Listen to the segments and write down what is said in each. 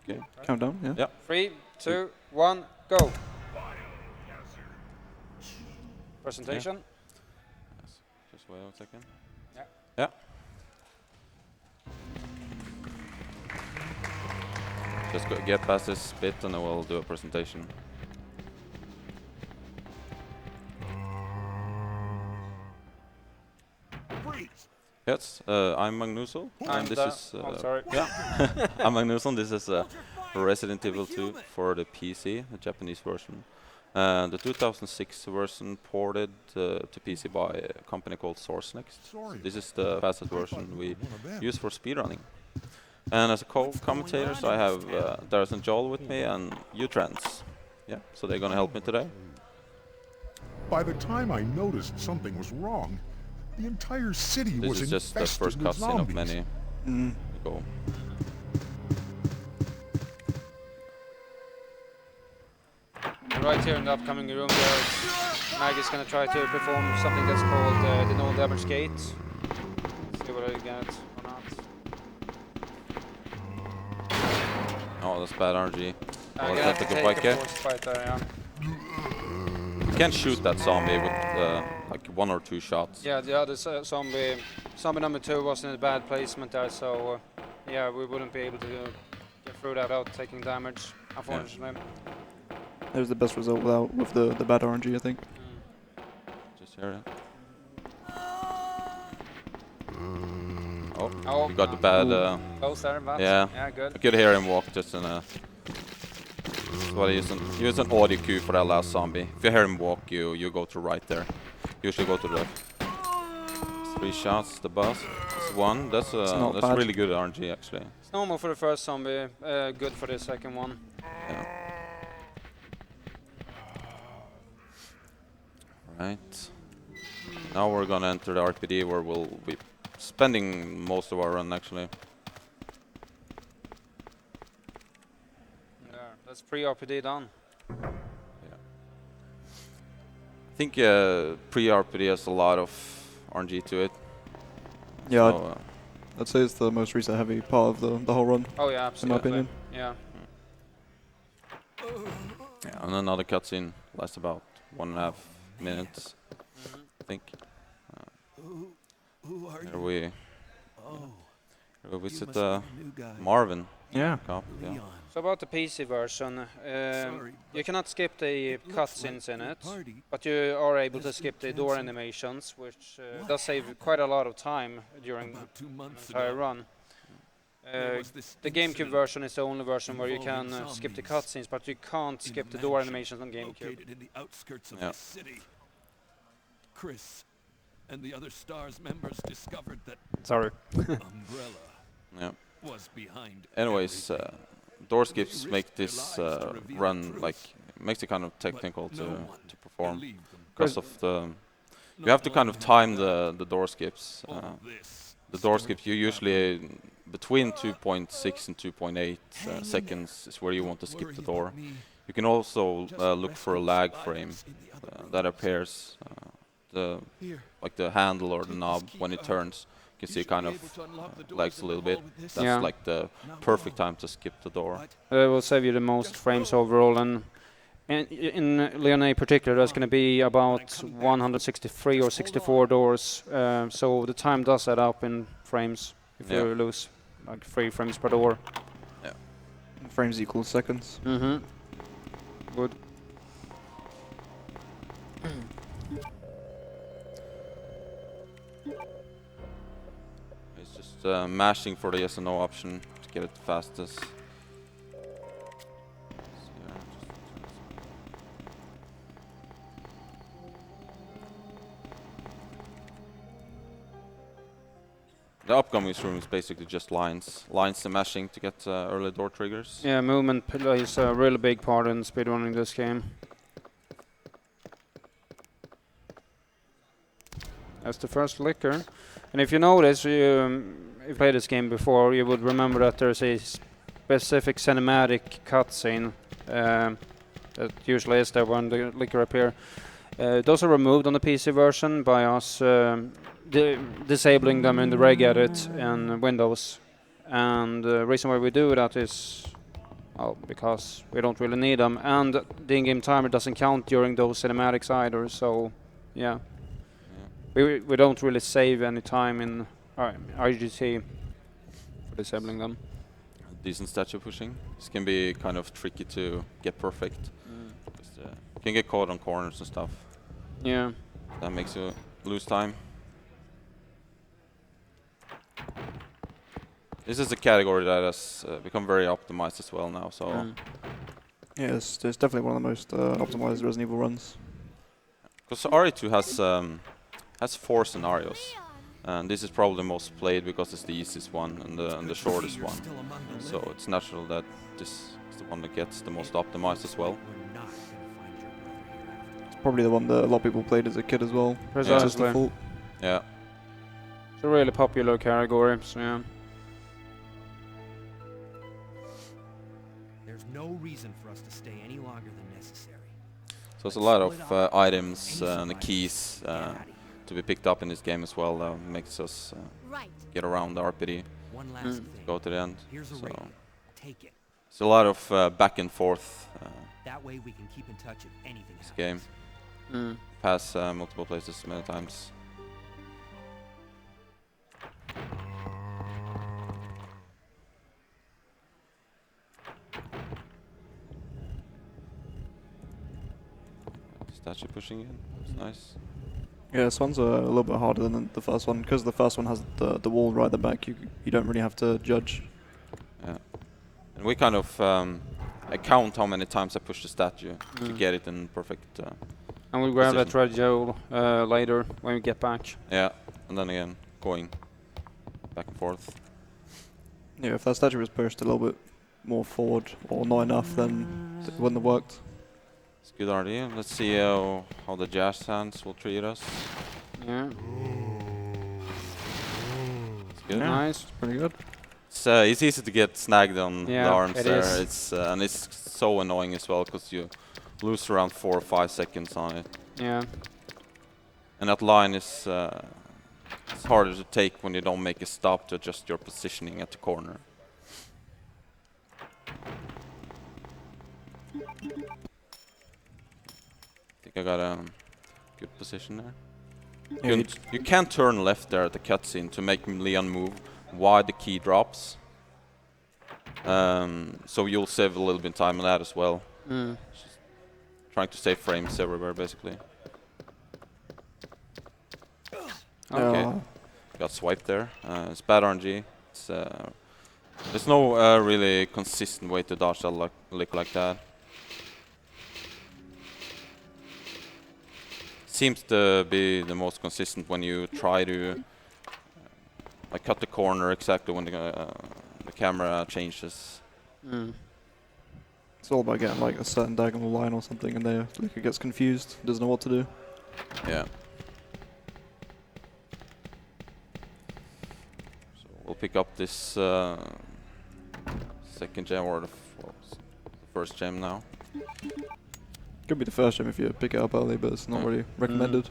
Okay. Countdown, yeah. Yeah. 3, 2, 1, go. Presentation. Yes. Just wait a second. Yeah. Yeah. Just get past this bit and then we'll do a presentation. Yes, I'm Magn00zl, and this is sorry. yeah, I'm Magn00zl. This is Resident Evil 2 for the PC, the Japanese version. The 2006 version ported to PC by a company called SourceNext. So this is the fastest version we use for speedrunning. And as a co-commentators, I have Magn00zl with me and Utrans. Yeah, so they're gonna help me today. By the time I noticed something was wrong, the entire city was This is just the infested first with cutscene of zombies. many ago. Right here in the upcoming room, Mag is going to try to perform something that's called the no damage gate. Let's see what I get or not. Oh, that's bad RNG. I'm Oh, gonna have to tactical take bike a here. forced fight there, yeah. You can't shoot that zombie with like 1 or 2 shots. Yeah, the other zombie number 2 was in a bad placement there, so yeah, we wouldn't be able to get through that without taking damage, unfortunately. That was the best result with the bad RNG, I think. Just hear it. Oh, you got the bad. close there, but yeah, good. I could hear him walk just in a. Well, use an audio cue for that last zombie. If you hear him walk, you go to right there. Usually go to the left. 3 shots, the boss. That's 1. That's really good RNG actually. It's normal for the first zombie, good for the second one. Yeah. Right. Now we're gonna enter the RPD where we'll be spending most of our run actually. There, that's pre-RPD done. Yeah. I think pre-RPD has a lot of RNG to it. Yeah, So, I'd say it's the most recent heavy part of the whole run. Oh yeah, absolutely. opinion. Yeah. yeah, and another cutscene lasts about 1.5 minutes, I think. Who are Here you? we You visit must be the new guy. Marvin. Yeah. Cop, yeah. Leon. So about the PC version, Sorry, you but cannot skip the it looks cutscenes like in the it, party but you are able to has skip been the door cancelled. animations, which What does save quite a lot of time during about 2 the months entire ago. run. There was this The GameCube incident version is the only version where you involving can skip the zombies cutscenes, but you can't in skip a the door mansion animations on GameCube. located in the outskirts of Yeah. the city. Chris and the other STARS members discovered that Sorry. Umbrella Yeah. was behind Anyways, everything. door They skips risked make their this lives to reveal run truth. like makes it kind of technical But no one to perform believed them. because of the you Not have to kind of long time after the door skips. all this The door started skips you to usually happen. between 2.6 and 2.8 seconds is where you want to skip Worry the door. about me. You can also Just look for a resting lag survivors frame in the other that rooms. appears Here, like the handle or the Take knob this key when it out. turns. You can see you it should kind be of able to unlock the doors lags a in the little bit. hall with this. That's Yeah. like the Now perfect go. time to skip the door. What? It will save you the most frames overall, and in Leon in particular, there's going to be about 163 or 64 doors, so the time does add up in frames if Yeah. you lose like 3 frames per door. Frames equals seconds. Mm-hmm. Good. It's just mashing for the yes and no option to get it the fastest. So, yeah, the upcoming room is basically just lines and mashing to get early door triggers. Yeah, movement plays a really big part in speedrunning this game. That's the first liquor. And if you notice, you played this game before, you would remember that there's a specific cinematic cutscene that usually is there when the liquor appear. Those are removed on the PC version by us disabling them in the reg edit and Windows. And the reason why we do that is well, because we don't really need them, and the in-game timer doesn't count during those cinematics either. So, yeah, we don't really save any time in IGT for disabling them. Decent statue pushing. This can be kind of tricky to get perfect. Just, you can get caught on corners and stuff. Yeah. That makes you lose time. This is a category that has become very optimized as well now. So Yeah, it's definitely one of the most optimized Resident Evil runs. because RE2 has 4 scenarios, and this is probably the most played because it's the easiest one and the shortest one. So it's natural that this is the one that gets the most optimized as well. It's probably the one that a lot of people played as a kid as well. Precisely. Just default. Yeah. It's a really popular category. So yeah. There's no reason for us to stay any longer than necessary. So there's a lot of items and the keys to be picked up in this game as well that makes us get around the RPD, One last thing. go to the end. Here's a So radio. Take it. it's a lot of back and forth That way we can keep in touch if anything this happens. game. Pass multiple places many times. Statue pushing in. It's nice. Yeah, this one's a little bit harder than the first one because the first one has the wall right at the back. You don't really have to judge. Yeah. And we kind of count how many times I push the statue to get it in perfect. And we'll grab that position. radio later when we get back. Yeah, and then again going back and forth. Yeah, if that statue was pushed a little bit more forward or not enough, then it wouldn't have worked. It's good idea. Let's see how the jazz hands will treat us. Yeah. It's good. Yeah. Nice. Pretty good. It's easy to get snagged on the Yeah, arms it there. is. It's and it's so annoying as well because you lose around 4 or 5 seconds on it. Yeah. And that line is it's harder to take when you don't make a stop to adjust your positioning at the corner. I think I got a good position there. Yeah, You can turn left there at the cutscene to make Leon move while the key drops. So you'll save a little bit of time on that as well. Trying to save frames everywhere, basically. Okay. Yeah. Got swiped there. It's bad RNG. It's, there's no really consistent way to dodge that lick like that. Seems to be the most consistent when you try to like cut the corner exactly when the camera changes. It's all about getting like a certain diagonal line or something, and there like it gets confused, doesn't know what to do. Yeah. So we'll pick up this second gem or the first gem now. Could be the first gem if you pick it up early, but it's not really recommended.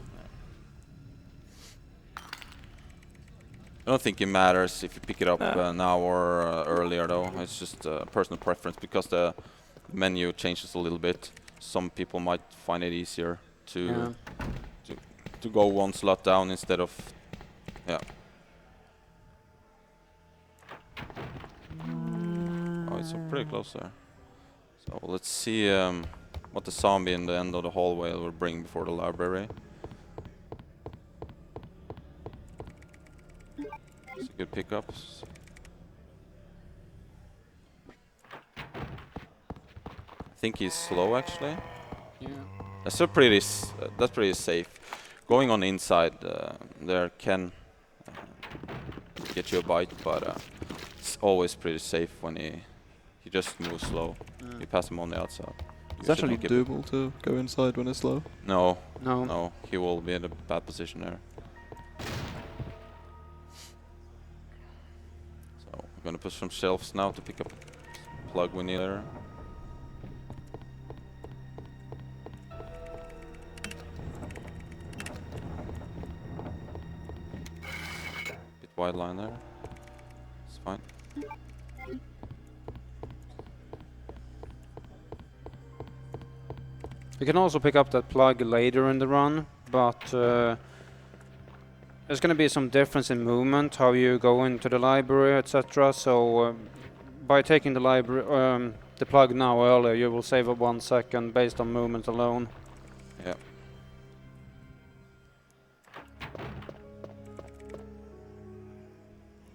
I don't think it matters if you pick it up now or earlier though. It's just personal preference because the menu changes a little bit. Some people might find it easier to go one slot down instead of Oh, it's pretty close there. So let's see what the zombie in the end of the hallway will bring before the library. It's a good pickup. I think he's slow actually. Yeah. That's pretty safe. Going on inside there can get you a bite, but it's always pretty safe when he just moves slow. You pass him on the outside. It's actually doable to go inside when it's slow. No, No. no, he will be in a bad position there. So I'm gonna push some shelves now to pick up a plug we need there. Bit wide line there. It's fine. You can also pick up that plug later in the run, but there's going to be some difference in movement, how you go into the library, etc. So by taking the library, the plug now earlier, you will save up 1 second based on movement alone. Yeah.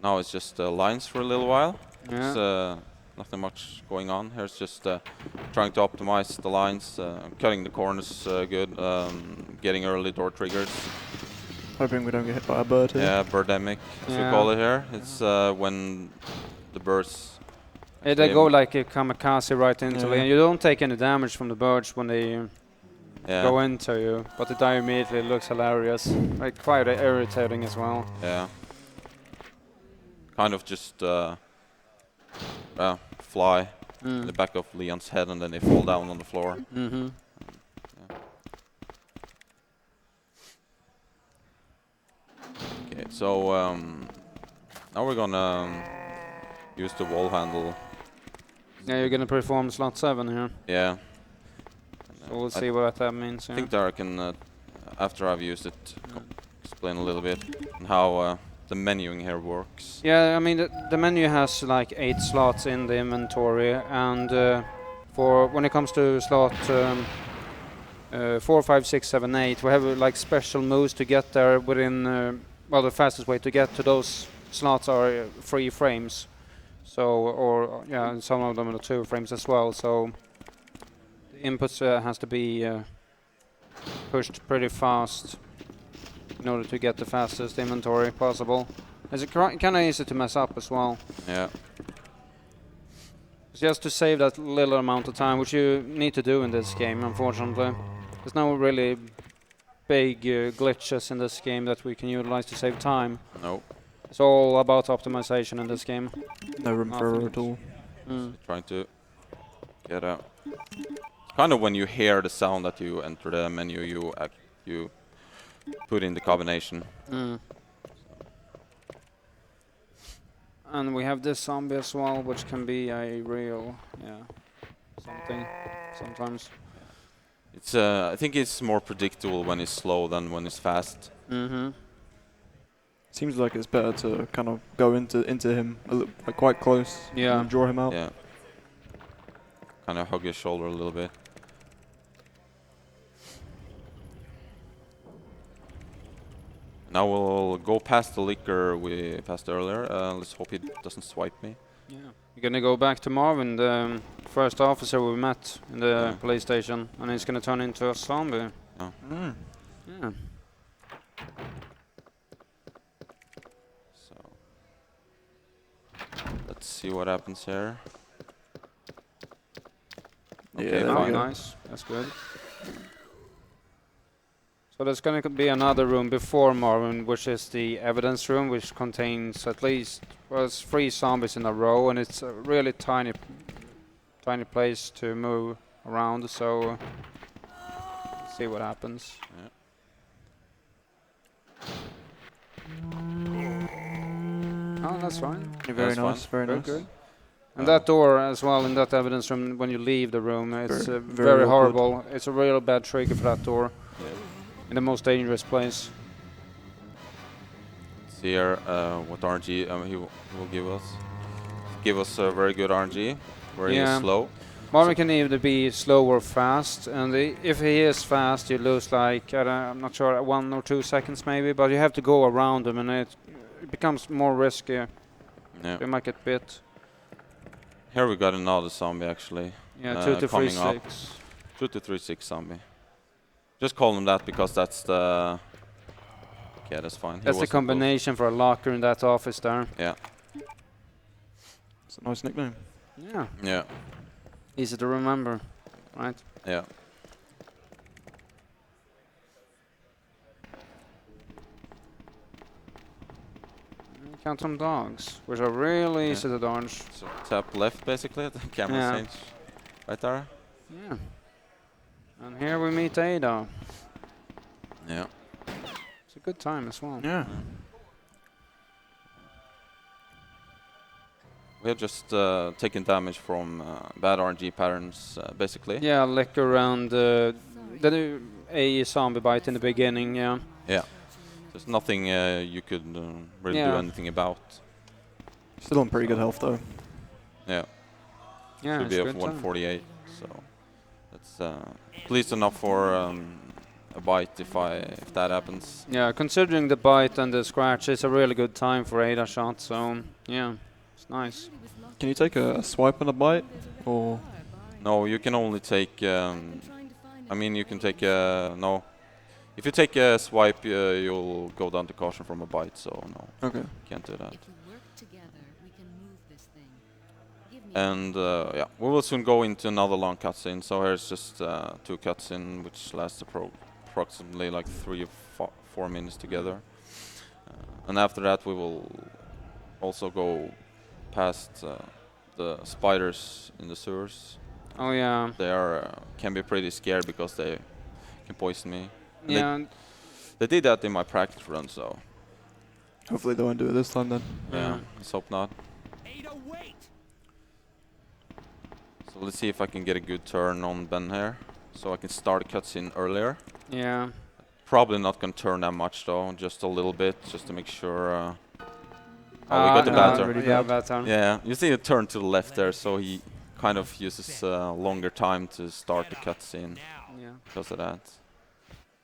Now it's just lines for a little while. Yeah. It's nothing much going on. Here's just trying to optimize the lines, cutting the corners good, getting early door triggers. Hoping we don't get hit by a bird here. Yeah, birdemic, as we Yeah. call it here. It's when the birds. Yeah, they go like a kamikaze right into Yeah. it, and you don't take any damage from the birds when they Yeah. go into you, but they die immediately. It looks hilarious, like quite irritating as well. Yeah. Kind of just fly in the back of Leon's head and then they fall down on the floor. Mm-hmm. Okay, so now we're gonna use the wall handle. Yeah, you're gonna perform slot 7 here. Yeah. So we'll I see what that means. I think that I can, after I've used it, explain a little bit on how the menuing here works. Yeah, I mean the menu has like 8 slots in the inventory, and for when it comes to slot 4, 5, 6, 7, 8, we have like special moves to get there within. Well, the fastest way to get to those slots are 3 frames. So, or yeah, and some of them are 2 frames as well. So the inputs has to be pushed pretty fast in order to get the fastest inventory possible. It's kind of easy to mess up as well. Yeah. It's just to save that little amount of time, which you need to do in this game, unfortunately. There's no really big glitches in this game that we can utilize to save time. No. It's all about optimization in this game. No room for error at all. Trying to get a. Kind of when you hear the sound that you enter the menu, you put in the combination. And we have this zombie as well, which can be a real, something sometimes. It's I think it's more predictable when it's slow than when it's fast. Seems like it's better to kind of go into him like quite close. Yeah. And draw him out. Yeah. Kind of hug his shoulder a little bit. Now we'll go past the liquor we passed earlier. Let's hope he doesn't swipe me. Yeah. We're gonna go back to Marvin, the first officer we met in the police station, and he's gonna turn into a zombie. Oh. Yeah. So let's see what happens here. Okay, Yeah, fine. Nice. That's good. So there's going to be another room before Marvin, which is the evidence room, which contains at least 3 zombies in a row, and it's a really tiny place to move around. So let's see what happens. Oh, that's fine. Very That's nice. fine. Very Very nice. good. And that door as well, in that evidence room, when you leave the room, it's Very very awkward. horrible. It's a real bad trigger for that door. In the most dangerous place. See here what RNG he will give us. Give us a very good RNG, where he is slow. Marvin can either be slow or fast, and if he is fast, you lose like, I'm not sure, 1 or 2 seconds maybe, but you have to go around him, and it becomes more risky. Yeah. You might get bit. Here we got another zombie actually. Yeah, 2 to 3, coming up. 6. 2 to 3, 6 zombie. Just call him that because that's the. Okay, that's fine. He That's the wasn't combination for a locker in that office there. close. Yeah. It's a nice nickname. Yeah, Yeah. easy to remember, right? Yeah. Count some dogs, which are really easy to dodge. So tap left basically. The camera Yeah. change. Right there. Yeah. And here we meet Ada. Yeah. It's a good time as well. Yeah. We have just taken damage from bad RNG patterns, basically. Yeah, liquor and a zombie bite in the beginning. Yeah. Yeah. There's nothing you could really do Yeah. anything about. Still on pretty good health though. Yeah. Yeah, Should it's be good of time. 148. So that's at least enough for a bite if that happens. Yeah, considering the bite and the scratch, it's a really good time for ADA shot. So yeah, it's nice. Can you take a swipe and a bite? Or No, you can only take. I mean, you can take no. If you take a swipe, you'll go down to caution from a bite. So no, okay. can't do that. If we work together, we can move this thing. Give me And yeah, we will soon go into another long cutscene. So here's just 2 cutscene, which lasts approximately like 3 or 4 minutes together. And after that, we will also go past the spiders in the sewers. Oh yeah. They are can be pretty scared because they can poison me. And Yeah. they did that in my practice run, so Hopefully they won't do it this time then. yeah, let's hope not. Ada, wait! So let's see if I can get a good turn on Ben here, so I can start a cutscene earlier. Yeah. Probably not gonna turn that much though, just a little bit, just to make sure. Oh, we got the bad turn. Yeah, bad turn. Yeah, you see a turn to the left there, so he kind of uses longer time to start the cutscene Yeah. because of that.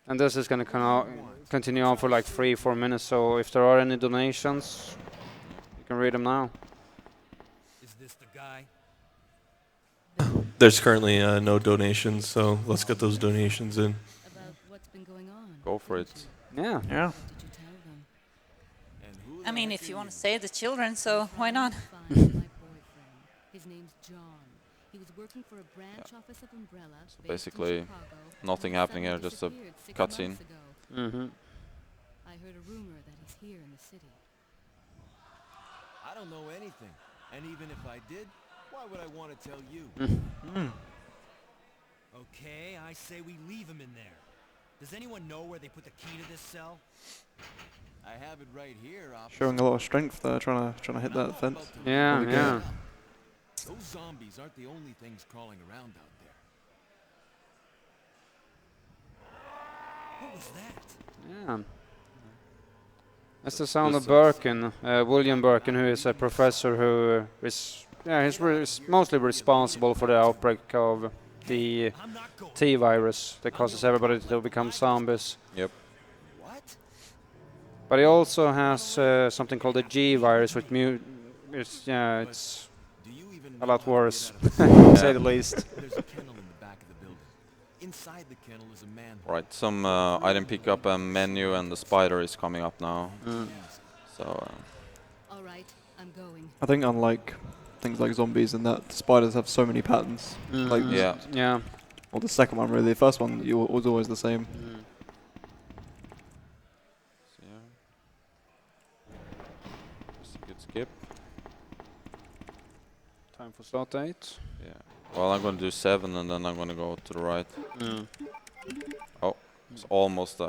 And this is gonna continue on for like 3-4 minutes. So if there are any donations, you can read them now. Is this the guy? There's currently no donations, so let's get those donations in. about what's been going on. Go for it. Yeah. Yeah. Did you tell them? I mean, if you want to save the children, so why not? Find my boyfriend. His name's John. He was working for a branch office of Umbrella. So based in basically, Chicago, nothing and happening here, suddenly just a disappeared 6 cutscene. months ago. Mm-hmm. I heard a rumor that he's here in the city. I don't know anything. And even if I did, why would I want to tell you? Okay, I say we leave him in there. Does anyone know where they put the key to this cell? I have it right here, officer. Showing a lot of strength there, trying to hit that fence. Yeah, Really yeah. Those zombies aren't the only things crawling around out there. What was that? Yeah. That's the sound of Birkin, William Birkin, who is a professor who is, he's mostly responsible for the outbreak of the I'm not going. T virus that causes everybody to become zombies. Yep. What? But he also has something called the G virus, which it's Do you even a know lot how to worse, get out of to say the least. There's a kennel in the back of the building. Inside the kennel is a man. Right, some item pickup and menu, and the spider is coming up now. So All right, I'm going. I think unlike things like zombies and that, spiders have so many patterns. Like yeah, Yeah. well, the second one really. The first one was always the same. so yeah. Just a good skip. Time for slot 8. Yeah. Well, I'm gonna do 7 and then I'm gonna go to the right. Oh, it's almost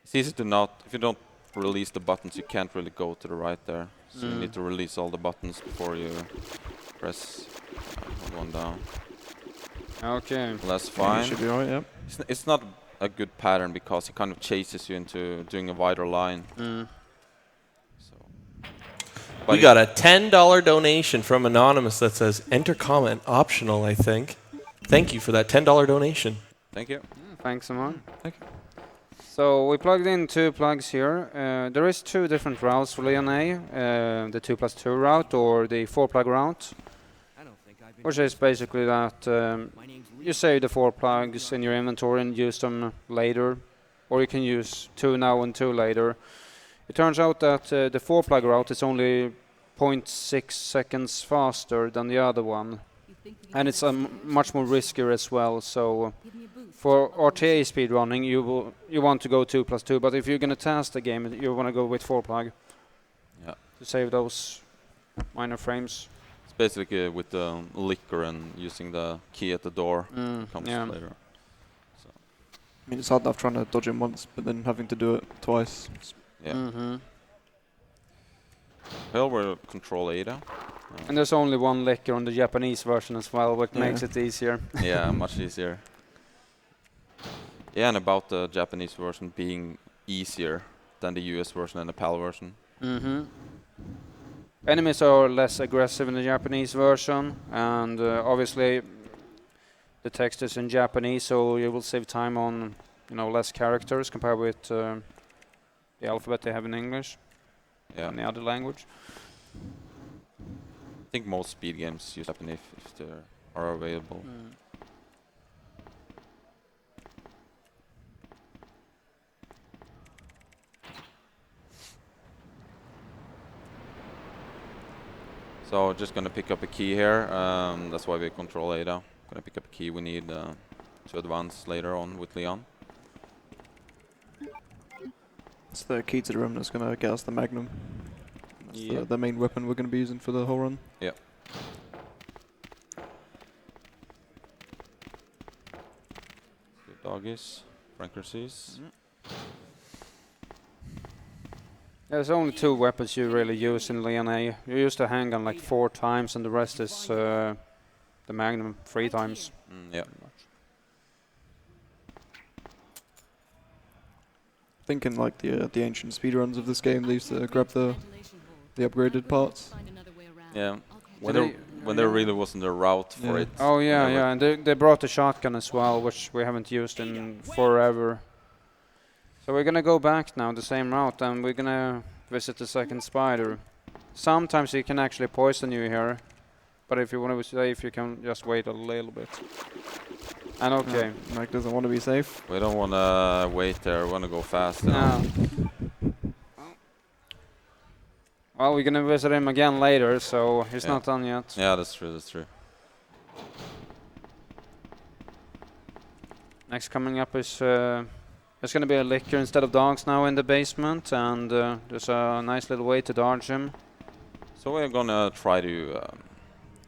it's easy to not, if you don't release the buttons, you can't really go to the right there. So you need to release all the buttons before you press one down. Okay. Well, that's Yeah, fine. you should be alright. Yeah. It's not a good pattern because it kind of chases you into doing a wider line. So, We got a $10 donation from Anonymous that says, enter comment optional, I think. Thank you for that $10 donation. Thank you. Thanks, Simon. Thank you. So we plugged in 2 plugs here. There is 2 different routes for Leon A. The 2+2 route or the 4-plug route, I don't think I've been. which is basically that My name's Lee. you save the 4 plugs in your inventory and use them later, or you can use 2 now and 2 later. It turns out that the 4-plug route is only 0.6 seconds faster than the other one, You think we and can it's access much more riskier as well. So Give me a boost. for RTA speedrunning, you want to go 2+2, but if you're gonna test the game, you want to go with 4-plug. Yeah. To save those minor frames. It's basically with the liquor and using the key at the door comes yeah. later. So, I mean, it's hard enough trying to dodge him once, but then having to do it twice. yeah. Well, we'll control Ada. And there's only one liquor on the Japanese version as well, which makes it easier. Yeah, much easier. Yeah, and about the Japanese version being easier than the US version and the PAL version. Enemies are less aggressive in the Japanese version, and obviously the text is in Japanese, so you will save time on less characters compared with the alphabet they have in English and the other language. I think most speed games use Japanese if they are available. So just gonna pick up a key here. That's why we control Ada. Gonna pick up a key we need to advance later on with Leon. It's the key to the room that's going to get us the Magnum. That's the main weapon we're going to be using for the whole run. Yep. Good doggies, Frankersies. There's only 2 weapons you really use in Leon A. You use the handgun like 4 times, and the rest is the Magnum 3 times. Yeah. Thinking like the ancient speedruns of this game, they used to grab the upgraded parts. Yeah. When there really wasn't a route for it. Oh yeah, and they brought the shotgun as well, which we haven't used in forever. So we're gonna go back now the same route, and we're gonna visit the second spider. Sometimes he can actually poison you here, but if you want to be safe, you can just wait a little bit. And okay. Mike doesn't want to be safe. We don't want to wait there, we want to go fast. No. Well, we're gonna visit him again later, so he's not done yet. Yeah, that's true, that's true. Next coming up is there's gonna be a liquor instead of dogs now in the basement, and there's a nice little way to dodge him. So we're gonna try to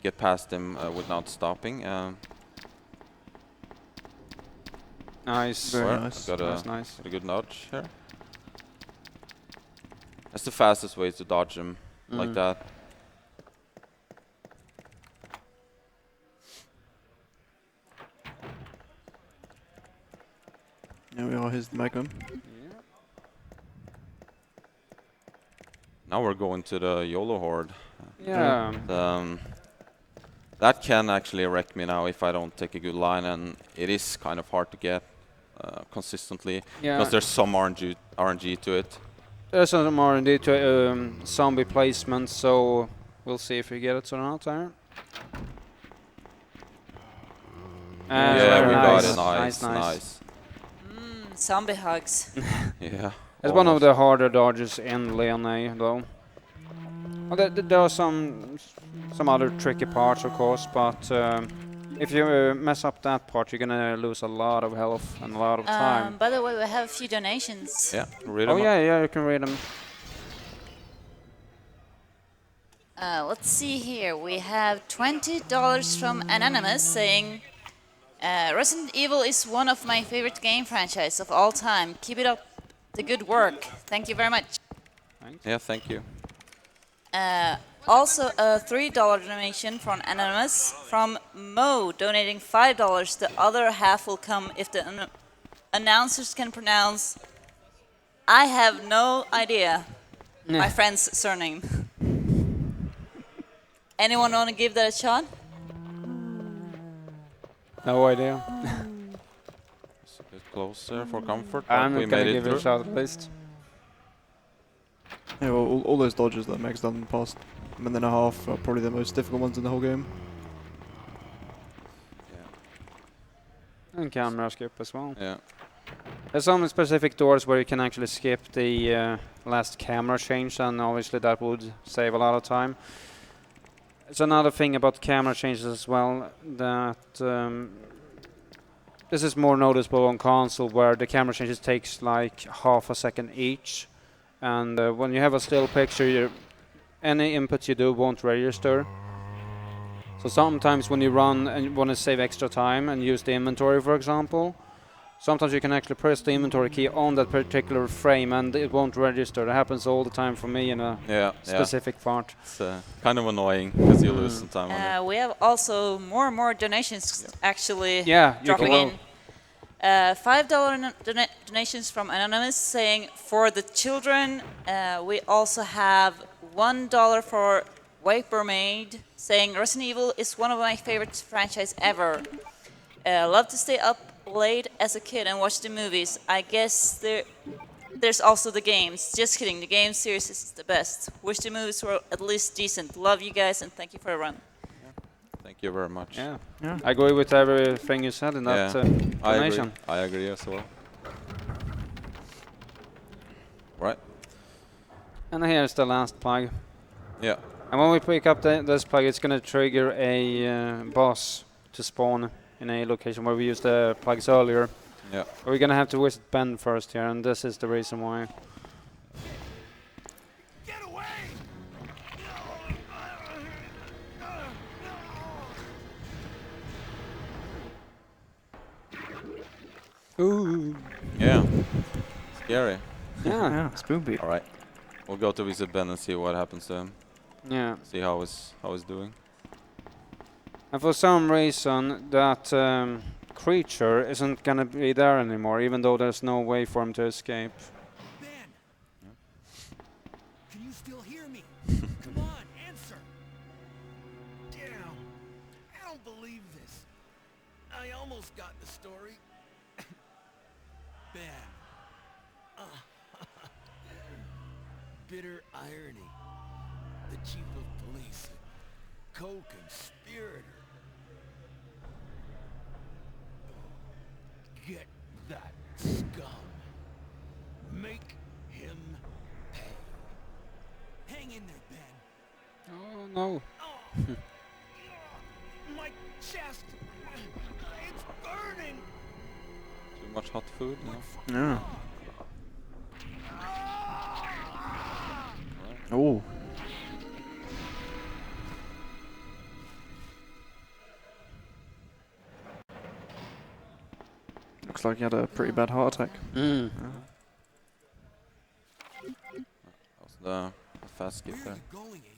get past him without stopping. Nice. Very nice. Got nice. a good nudge here. That's the fastest way to dodge him, like that. Here we are, here's the Magnum. Now we're going to the YOLO Horde. Yeah. That can actually wreck me now if I don't take a good line, and it is kind of hard to get consistently because there's some RNG to it. There's some R&D to zombie placement, so we'll see if we get it or not there. Yeah, we got it. Nice. Zombie hugs. Yeah. It's one of the harder dodges in Leon A, though. Well, there are some other tricky parts, of course, but if you mess up that part, you're gonna lose a lot of health and a lot of time. By the way, we have a few donations. Yeah, read Oh them. yeah, you can read them. Let's see here. We have $20 from Anonymous saying, Resident Evil is one of my favorite game franchises of all time. Keep it up, the good work. Thank you very much. Thanks. Yeah, thank you. Also a $3 donation from Anonymous from Mo, donating $5. The other half will come if the announcers can pronounce. I have no idea my friend's surname. Anyone want to give that a shot? No idea. It's a bit closer for comfort. I'm but we not gonna made give it it a through. shot at least. Yeah, well, all those dodges that Meg's done in the past minute and a half are probably the most difficult ones in the whole game. And camera skip as well. Yeah. There's some specific doors where you can actually skip the last camera change, and obviously that would save a lot of time. It's another thing about camera changes as well, that this is more noticeable on console, where the camera changes takes like half a second each, and when you have a still picture, any input you do won't register. So sometimes when you run and you want to save extra time and use the inventory, for example, sometimes you can actually press the inventory key on that particular frame and it won't register. That happens all the time for me in a specific part. It's kind of annoying because you lose some time on it. We have also more and more donations actually Yeah, you dropping can in. $5 donations from Anonymous saying for the children. We also have $1 for Wipermaid saying Resident Evil is one of my favorite franchise ever. Love to stay up late as a kid and watch the movies. I guess there's also the games. Just kidding, the game series is the best. Wish the movies were at least decent. Love you guys and thank you for the run. Thank you very much. Yeah. I agree with everything you said in that donation. I agree as well. Right. And here's the last plug. Yeah. And when we pick up this plug, it's going to trigger a boss to spawn in a location where we used the plugs earlier. Yeah. We're going to have to visit Ben first here, and this is the reason why. Get away! Ooh. Yeah. Scary. Yeah. Spoopy. All right. We'll go to visit Ben and see what happens to him. Yeah. See how he's doing. And for some reason, that creature isn't going to be there anymore, even though there's no way for him to escape. Ben! Can you still hear me? Come on, answer! Damn! I don't believe this. I almost got the story. Ben. Bitter irony. The chief of police, a co-conspirator. Get that scum. Make him pay. Hang in there, Ben. Oh, no. Oh, my chest. It's burning. Too much hot food? No. Yeah. Oh. Looks like he had a pretty bad heart attack. Mm. That was the fast skip there.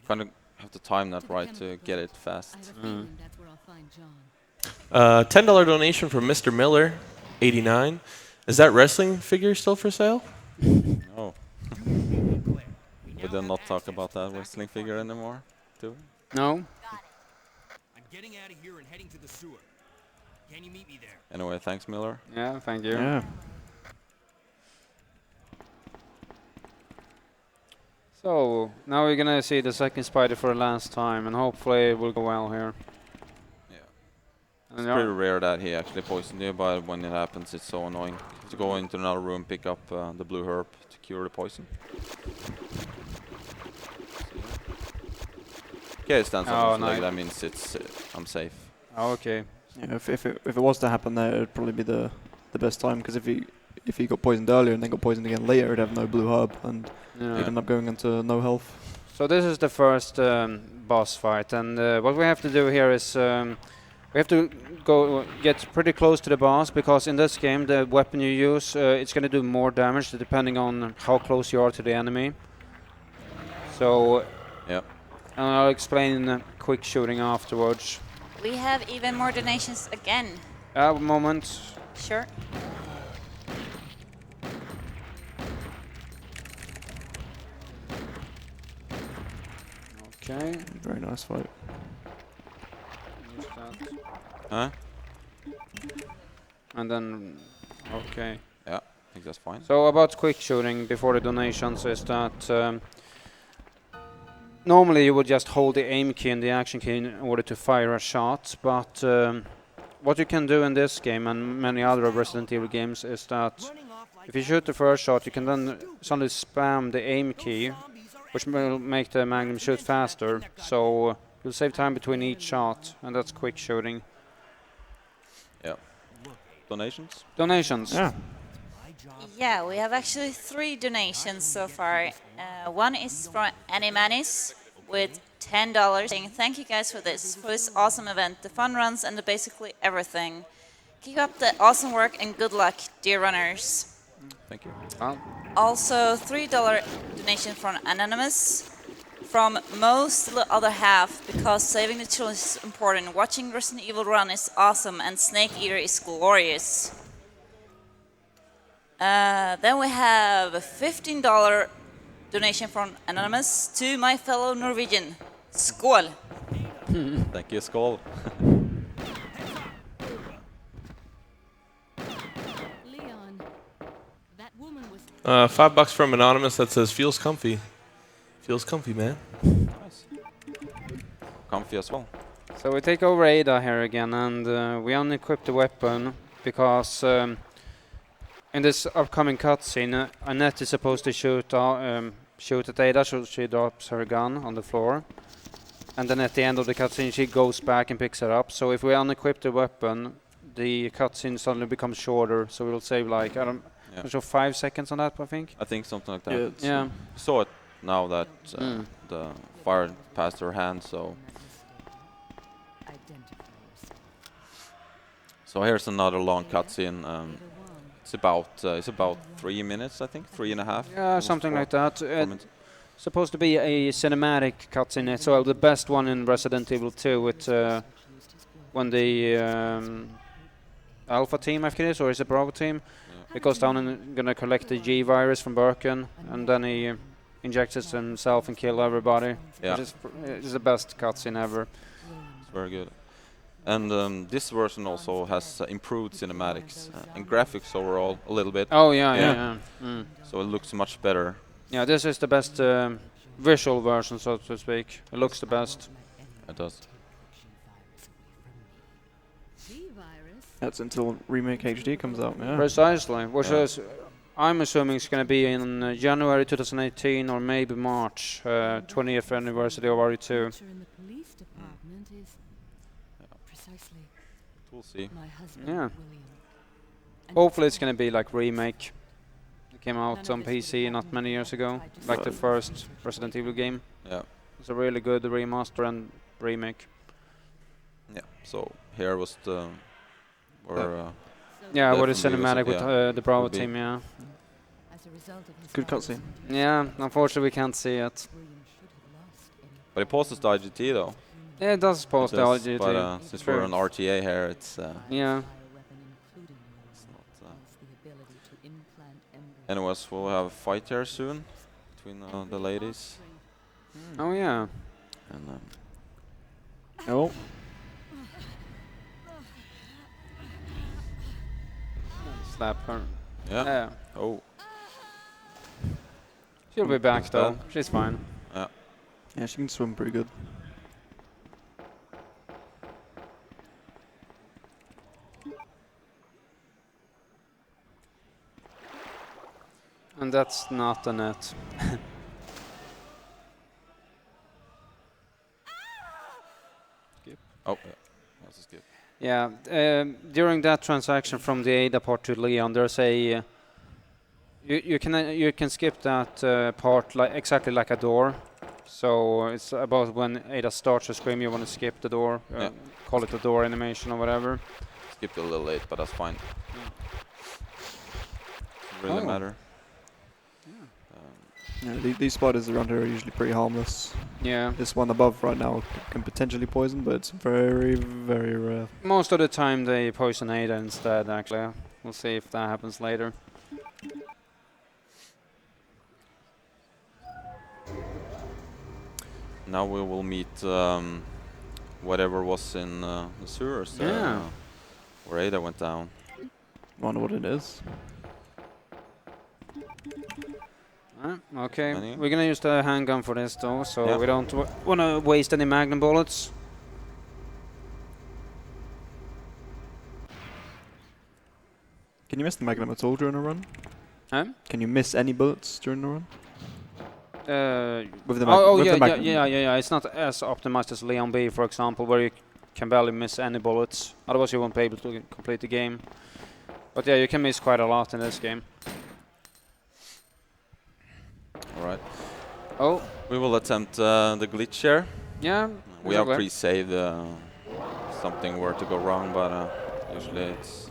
Kind of have to time that right to get it fast. That's where I'll find John. $10 donation from Mr. Miller, 89. Is that wrestling figure still for sale? No. We did not talk about that wrestling figure anymore, do we? No. I'm getting out of here and heading to the sewer. Can you meet me there? Anyway, thanks, Miller. Yeah, thank you. Yeah. So, now we're gonna see the second spider for the last time, and hopefully it will go well here. Yeah. And It's yeah, pretty rare that he actually poisoned you, but when it happens, it's so annoying. You have to go into another room, pick up the blue herb to cure the poison. Okay, it stands Oh, on its leg, nice. that means it's I'm safe. oh, okay. Yeah, if it was to happen there, it'd probably be the best time, because if he got poisoned earlier and then got poisoned again later, he'd have no blue herb and Yeah. he'd end up going into no health. So this is the first boss fight, and what we have to do here is we have to go get pretty close to the boss, because in this game the weapon you use it's going to do more damage depending on how close you are to the enemy. So Yep. and I'll explain quick shooting afterwards. We have even more donations again. A moment. Sure. Okay. Very nice fight. Use that. Huh? And then okay. Yeah, I think that's fine. So about quick shooting before the donations is that normally you would just hold the aim key and the action key in order to fire a shot, but what you can do in this game and many other Resident Evil games is that if you shoot the first shot, you can then suddenly spam the aim key, which will make the Magnum shoot faster, so you'll save time between each shot, and that's quick shooting. Yeah. Donations? Donations. Yeah. Yeah, we have actually 3 donations so far. One is from Animanis with $10, saying thank you guys for this awesome event, the fun runs and the basically everything. Keep up the awesome work and good luck, dear runners. Thank you. Also, $3 donation from Anonymous. From Mo's the other half, because saving the children is important. Watching Resident Evil run is awesome, and Snake Eater is glorious. Then we have a $15 donation from Anonymous to my fellow Norwegian. Skål! Thank you, Skull. Leon, that woman was $5 from Anonymous that says feels comfy. Feels comfy, man. Nice. Comfy as well. So we take over Ada here again, and we unequip the weapon because in this upcoming cutscene, Annette is supposed to shoot at Ada, so she drops her gun on the floor. And then at the end of the cutscene, she goes back and picks it up. So if we unequip the weapon, the cutscene suddenly becomes shorter. So we'll save like, I'm not sure, 5 seconds on that, I think. I think something like that. Yeah. You saw it now that the fire passed her hand, so... So here's another long cutscene. It's about 3 minutes, I think, 3.5. Yeah, something like that. Supposed to be a cinematic cutscene as well, the best one in Resident Evil 2 with when the Alpha team, I think it is, or is it Bravo team? It goes down and gonna collect the G virus from Birkin, and then he injects it himself and kill everybody. Yeah. It's the best cutscene ever. It's very good. And this version also has improved cinematics and graphics overall a little bit. Oh yeah. So it looks much better. Yeah, this is the best visual version, so to speak. It looks the best. It does. That's until Remake HD comes out, yeah. Precisely, which is, I'm assuming it's going to be in January 2018 or maybe March, 20th anniversary of RE2. We'll see. Yeah. Hopefully it's going to be like remake. It came out on PC not many years ago, like the first Resident Evil game. Yeah. It's a really good remaster and remake. Yeah. So here was the where yeah, with the definitely cinematic was with the Bravo would be. team, yeah. Good cutscene. Yeah, unfortunately we can't see it. But it pauses the IGT though. Yeah, it does post the LGT. But since we're on RTA here, it's yeah. It's not, anyways, we'll have a fight here soon between the ladies. Oh yeah. And Oh. Slap her. yeah. Oh. She'll be back She's though. dead. She's fine. Yeah. Yeah, she can swim pretty good. And that's not a net. Oh, yeah. That's a skip. Yeah, during that transaction from the Ada part to Leon, there's a you can skip that part like exactly like a door. So it's about when Ada starts to scream, you want to skip the door, call it the door animation or whatever. Skipped a little late, but that's fine. Doesn't really matter. Yeah, these spiders around here are usually pretty harmless. Yeah. This one above right now can potentially poison, but it's very, very rare. Most of the time they poison Ada instead, actually. We'll see if that happens later. Now we will meet whatever was in the sewers there, Yeah. where Ada went down. Wonder what it is. Okay, Any? we're gonna use the handgun for this though, so Yeah. we don't want to waste any Magnum bullets. Can you miss the Magnum at all during a run? Huh? Can you miss any bullets during the run? With the with the Magnum. yeah. It's not as optimized as Leon B, for example, where you can barely miss any bullets. Otherwise, you won't be able to complete the game. But yeah, you can miss quite a lot in this game. All right. Oh. We will attempt the glitch here. Yeah. We have pre-saved something were to go wrong, but usually it's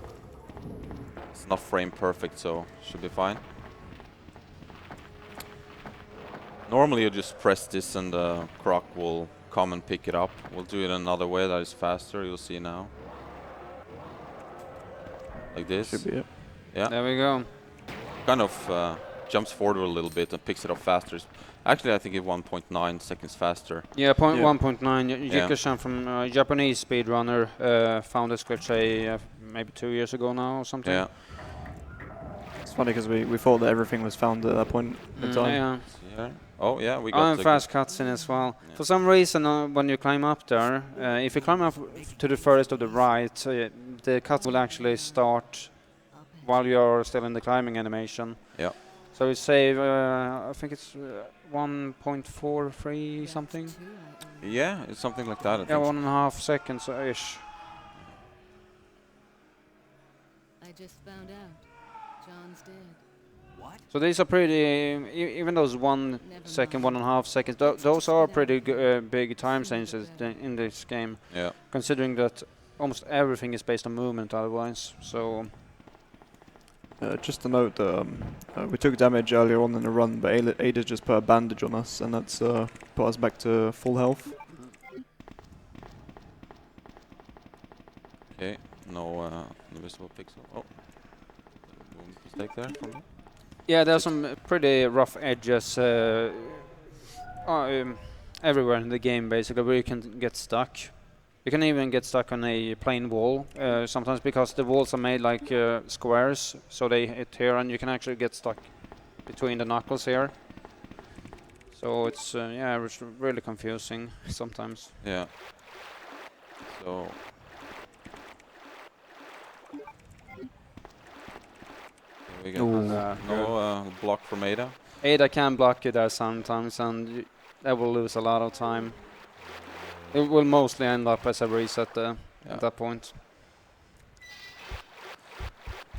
It's not frame perfect, so should be fine. Normally you just press this and the croc will come and pick it up. We'll do it another way that is faster, you'll see now. Like this. Should be it. Yeah. There we go. Kind of jumps forward a little bit and picks it up faster. Actually, I think it's 1.9 seconds faster. Yeah, Yeah. 1.9. Yeah. Yukishan from Japanese speedrunner found this glitch maybe 2 years ago now or something. Yeah. It's funny because we thought that everything was found at that point in time. Yeah. See here? Oh yeah, we got Oh, and the fast cutscene as well. Yeah. For some reason, when you climb up there, if you climb up to the furthest of the right, the cut will actually start while you're still in the climbing animation. Yeah. So we save, I think it's 1.43 something. Yeah, it's something like that. I Yeah, think. 1.5 seconds ish. I just found out. John's dead. What? So these are pretty, even those 1 second, 1.5 seconds, those are pretty big time changes in this game, Yeah. considering that almost everything is based on movement otherwise. So Just to note that we took damage earlier on in the run, but Ada just put a bandage on us, and that's put us back to full health. Okay. No invisible pixel. Oh. Mistake there for me. yeah, there's some pretty rough edges everywhere in the game, basically, where you can get stuck. You can even get stuck on a plain wall, sometimes because the walls are made like squares, so they hit here, and you can actually get stuck between the knuckles here. So it's yeah, it's really confusing sometimes. Yeah. So. Here we go. Ooh. No block from Ada. Ada can block you there sometimes, and that will lose a lot of time. It will mostly end up as a reset Yeah. at that point.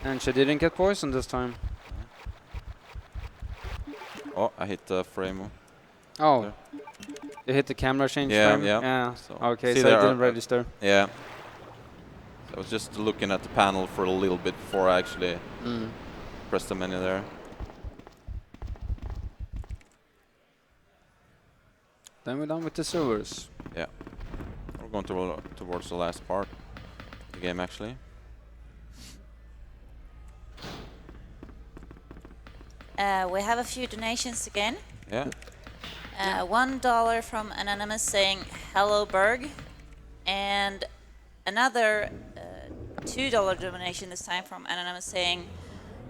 And she didn't get poisoned this time. Oh, I hit the frame. Oh, There. you hit the camera change Yeah, frame? yeah. So So okay, see so it there, didn't register. Yeah. I was just looking at the panel for a little bit before I actually pressed the menu there. Then we're done with the sewers. Yeah. We're going towards the last part of the game, actually. We have a few donations again. Yeah. $1 from Anonymous saying hello Berg, and another $2 donation this time from Anonymous saying,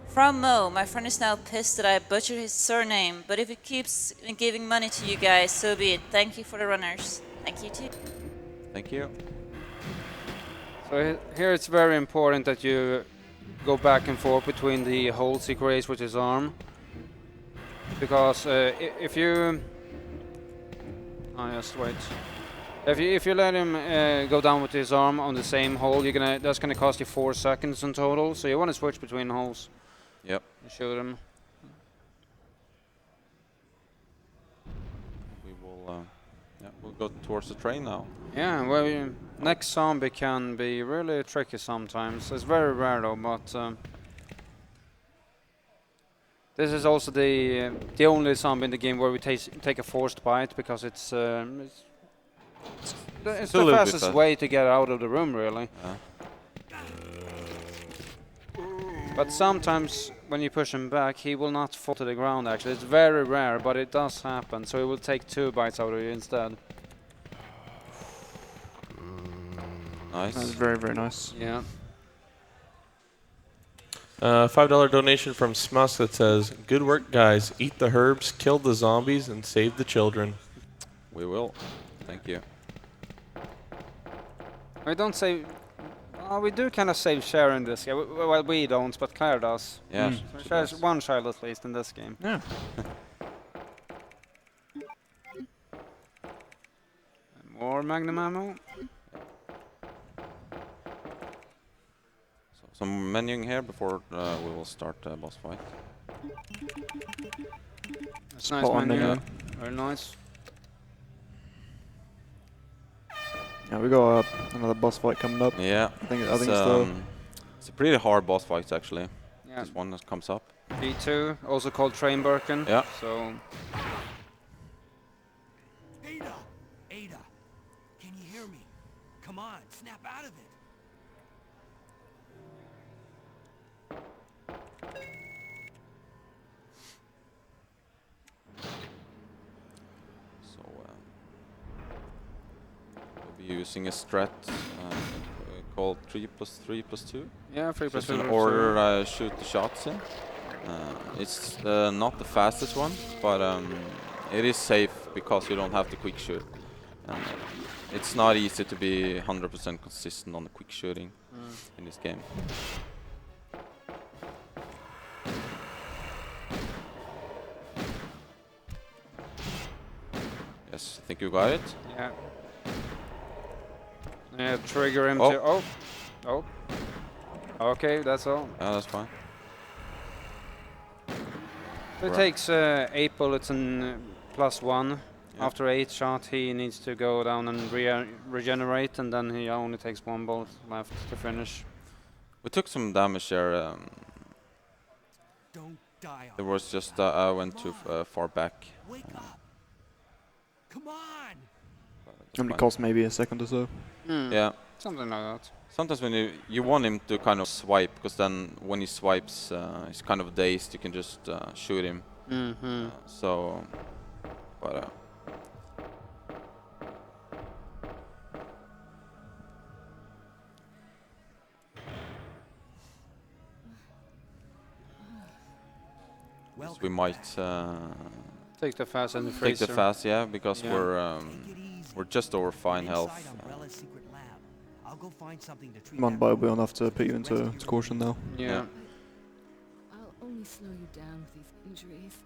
from Mo, my friend is now pissed that I butchered his surname, but if it keeps giving money to you guys, so be it. Thank you for the runners. Thank you too. Thank you. So here it's very important that you go back and forth between the holes he creates with his arm, because if you just wait. If you let him go down with his arm on the same hole, that's gonna cost you 4 seconds in total. So you want to switch between holes. Yep. And shoot him. We will. Yeah, we'll go towards the train now. Yeah, well, next zombie can be really tricky sometimes. It's very rare though, but this is also the only zombie in the game where we take a forced bite, because it's the little bit fastest fast. way to get out of the room, really. But sometimes when you push him back, he will not fall to the ground. Actually, it's very rare, but it does happen. So he will take 2 bites out of you instead. Nice. That's very, very nice. Yeah. $5 donation from Smusk that says, good work, guys. Eat the herbs, kill the zombies, and save the children. We will. Thank you. We don't save. We do kind of save Sharon in this game. Well, we don't, but Claire does. Yeah. Mm. she Shares does. 1 child at least in this game. Yeah. More Magnum ammo. So some menuing here before we will start the boss fight. That's nice Spot on menu. menu. Very nice. Yeah, we got another boss fight coming up. Yeah. I think it's the It's a pretty hard boss fight actually. Yeah. This one that comes up. B2, also called Train Birkin. Yeah. So Ada! Ada! Can you hear me? Come on, snap out of it! So we'll be using a strat called 3+3+2. yeah, 3+2. Just in order shoot the shots in. It's not the fastest one, but it is safe because you don't have to quick shoot. It's not easy to be 100% consistent on the quick shooting in this game. Yes, I think you got it. Yeah. Yeah, trigger him Oh. to. Oh. Oh. Okay, that's all. Yeah, that's fine. It Right. takes 8 bullets and +1. Yeah. After 8 shot, he needs to go down and regenerate, and then he only takes 1 bullet left to finish. We took some damage there. Don't die It on was just I went too far back. Wake up! Come on! It's Only fine. cost maybe a second or so. Yeah. Something like that. Sometimes when you want him to kind of swipe, because then when he swipes, he's kind of dazed. You can just shoot him. Mm-hmm. But Well, we might Take the fast and the take freezer. the fast, yeah, because Yeah. we're just over fine health. I'll go find something to treat Come on, that Bo, wound. we'll enough to put you into caution now. Yeah. Yeah. I'll only slow you down with these injuries.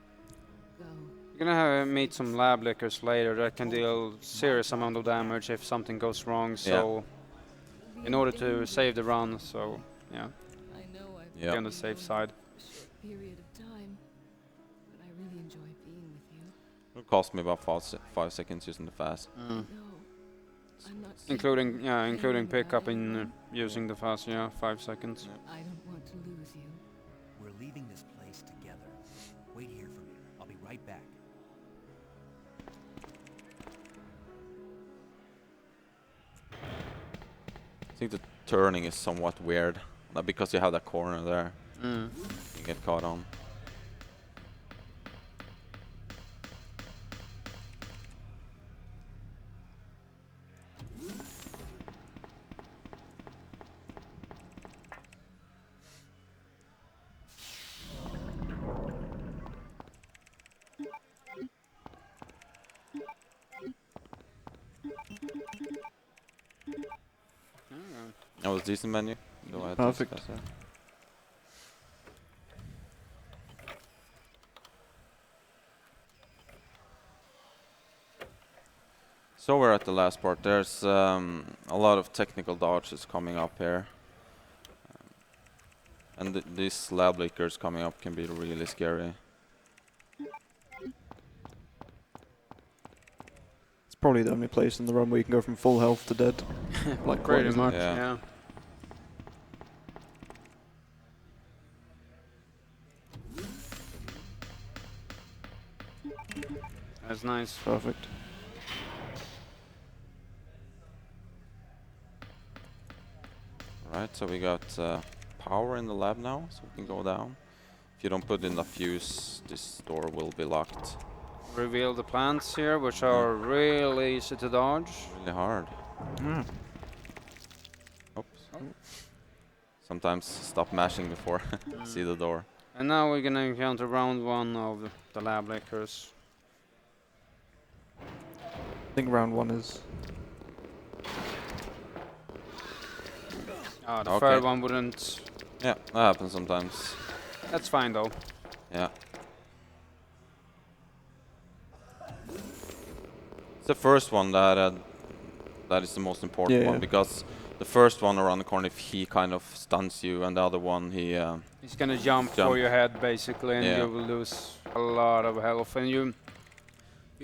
Go. You're gonna have meet some lab lickers later that can deal serious amount of damage if something goes wrong. So, in order to save the run, so yeah, I know I've Yeah. be on the safe side. a short period of time, but I really enjoy being with you. It cost me about 5 seconds using the fast. No, I'm not. Including pickup in using the fast. Yeah, 5 seconds. I don't want to lose you. We're leaving this place together. Wait here for me. I'll be right back. I think the turning is somewhat weird, not because you have that corner there. Mm. You get caught on. That was a decent menu. Though I had to Perfect. discuss that. So we're at the last part. There's a lot of technical dodges coming up here. And these lab leakers coming up can be really scary. It's probably the only place in the run where you can go from full health to dead. Like quite Pretty easily. much. Yeah. Yeah. That's nice. Perfect. Right, so we got power in the lab now, so we can go down. If you don't put in the fuse, this door will be locked. Reveal the plants here, which are really easy to dodge. Really hard. Mm. Oops. Sometimes stop mashing before see the door. And now we're gonna encounter round 1 of the lab lickers. I think round 1 is. The Okay. third one wouldn't. Yeah, that happens sometimes. That's fine though. Yeah. It's the first one that is the most important Yeah, one, yeah. because the first one around the corner, if he kind of stuns you, and the other one He's gonna jump Jump. for your head basically, and Yeah. you will lose a lot of health. And you're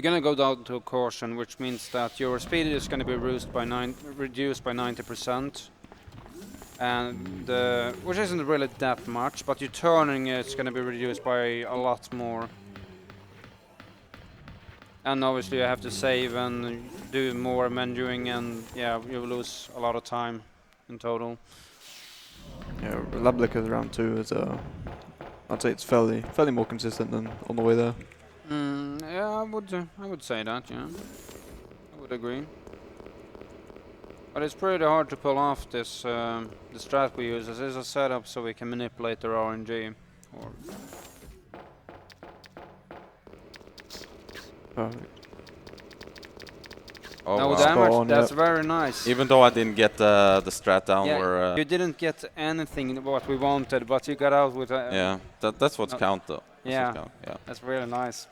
gonna go down to a caution, which means that your speed is gonna be reduced by 90%. and which isn't really that much, but your turning is going to be reduced by a lot more. And obviously you have to save and do more menuing, and yeah, you will lose a lot of time in total. Yeah, Lablica's round 2 is I'd say it's fairly more consistent than on the way there. Yeah, I would say that. Yeah, I would agree. But it's pretty hard to pull off this. The strat we use is a setup so we can manipulate their RNG. Or Perfect. Oh, no wow. damage. On, That's yeah. very nice. Even though I didn't get the strat down, Yeah, where you didn't get anything what we wanted, but you got out with a. yeah, that's what's no. count though. That's Yeah. what's count. Yeah. That's really nice.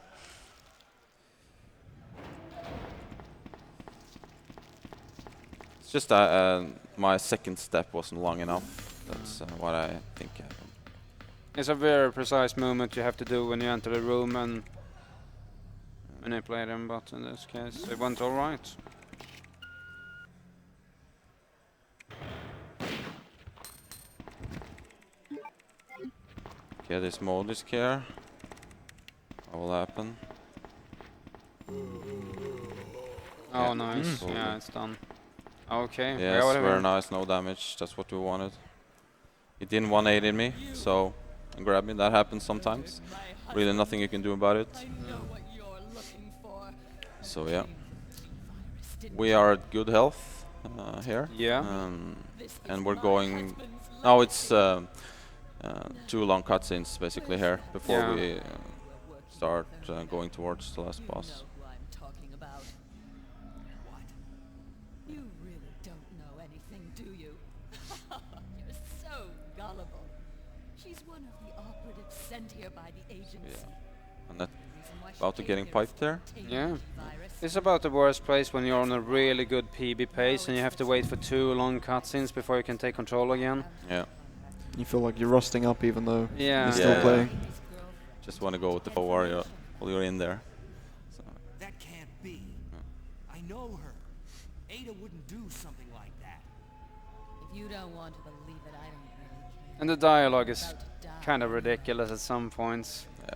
It's just my second step wasn't long enough. That's what I think happened. It's a very precise movement you have to do when you enter the room and manipulate them, but in this case it went alright. Okay, this mode is here. What will happen? Oh, Yeah. nice. Mm. Yeah, it's done. Okay. Yes, whatever. very nice, no damage. That's what we wanted. It didn't 180 me, so grab me. That happens sometimes. Really nothing you can do about it. So yeah, we are at good health here. Yeah. And we're going. Now it's 2 long cutscenes basically here before Yeah. we start going towards the last boss. You really don't know anything, do you? You're so gullible. She's one of the operatives sent here by the agency. Yeah. And that Reason why she about to came getting here piped is there. to take Yeah. the virus. It's about the worst place when you're on a really good PB pace and you have to wait for 2 long cutscenes before you can take control again. Yeah. You feel like you're rusting up even though Yeah. you're still Yeah. playing. Just want to go with the bow warrior while you're in there. So, That can't be. I know her. Ada wouldn't do something like that. If you don't want to believe it, I don't really care. And the dialogue is About to die. kind of ridiculous at some points. yeah.